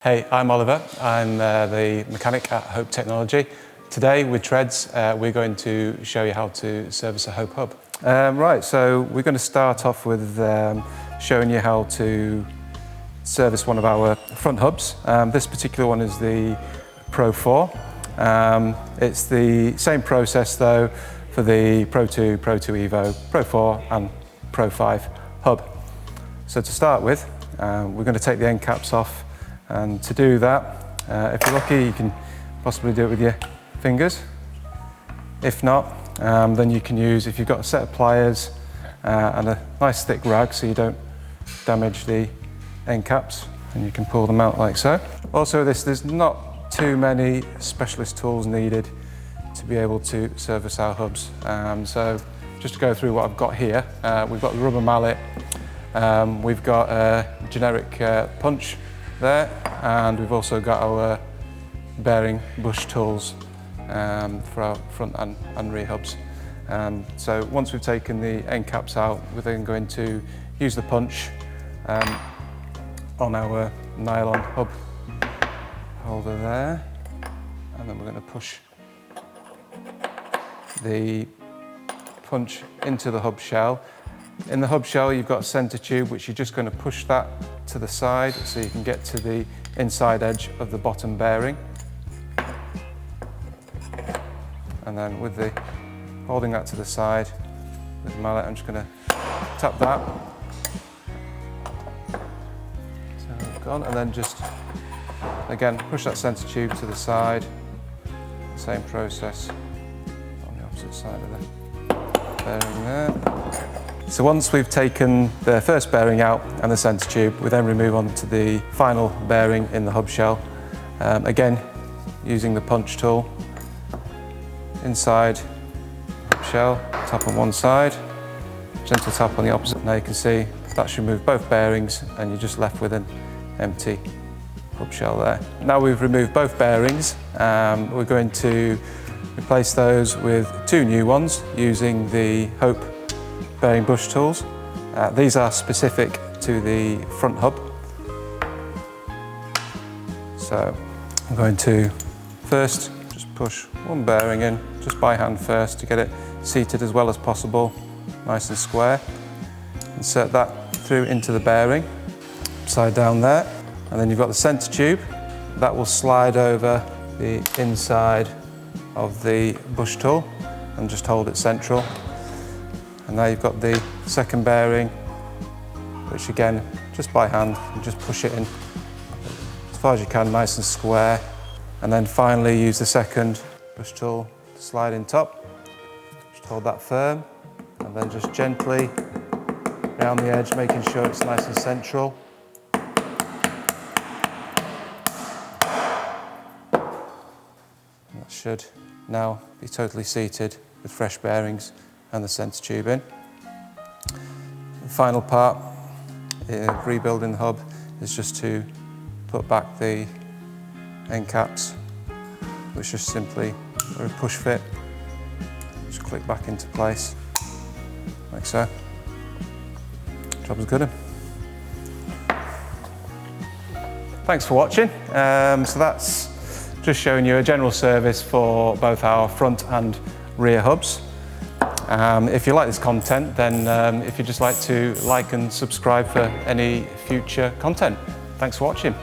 Hey, I'm Oliver. I'm the mechanic at Hope Technology. Today with Tredz, we're going to show you how to service a Hope hub. Right, so we're going to start off with showing you how to service one of our front hubs. This particular one is the Pro4. It's the same process though for the Pro2, Pro2 Evo, Pro4 and Pro5 hub. So to start with, we're going to take the end caps off. And to do that, if you're lucky, you can possibly do it with your fingers. If not, then you can use, if you've got a set of pliers and a nice thick rag so you don't damage the end caps, and you can pull them out like so. Also there's not too many specialist tools needed to be able to service our hubs. So just to go through what I've got here, we've got the rubber mallet, we've got a generic punch there, and we've also got our bearing bush tools for our front and rear hubs. So once we've taken the end caps out, we're then going to use the punch on our nylon hub holder there, and then we're going to push the punch into the hub shell. In the hub shell you've got a centre tube which you're just going to push that to the side so you can get to the inside edge of the bottom bearing. And then with the holding that to the side with the mallet, I'm just going to tap that. So we've gone, and then just again push that centre tube to the side. Same process on the opposite side of the bearing there. So once we've taken the first bearing out and the centre tube, we then remove on to the final bearing in the hub shell. Again, using the punch tool, inside hub shell, tap on one side, gentle tap on the opposite. Now you can see that should remove both bearings and you're just left with an empty hub shell there. Now we've removed both bearings, we're going to replace those with two new ones using the Hope bearing bush tools. These are specific to the front hub. So I'm going to first just push one bearing in, just by hand first, to get it seated as well as possible, nice and square. Insert that through into the bearing, upside down there, and then you've got the centre tube. That will slide over the inside of the bush tool and just hold it central. And now you've got the second bearing, which again, just by hand, you just push it in as far as you can, nice and square. And then finally use the second bush tool to slide in top. Just hold that firm, and then just gently around the edge, making sure it's nice and central. And that should now be totally seated with fresh bearings and the centre tube in. The final part of rebuilding the hub is just to put back the end caps, which just simply are a push fit. Just click back into place, like so. Job is good. Thanks for watching. So that's just showing you a general service for both our front and rear hubs. If you like this content, then if you'd just like to like and subscribe for any future content. Thanks for watching.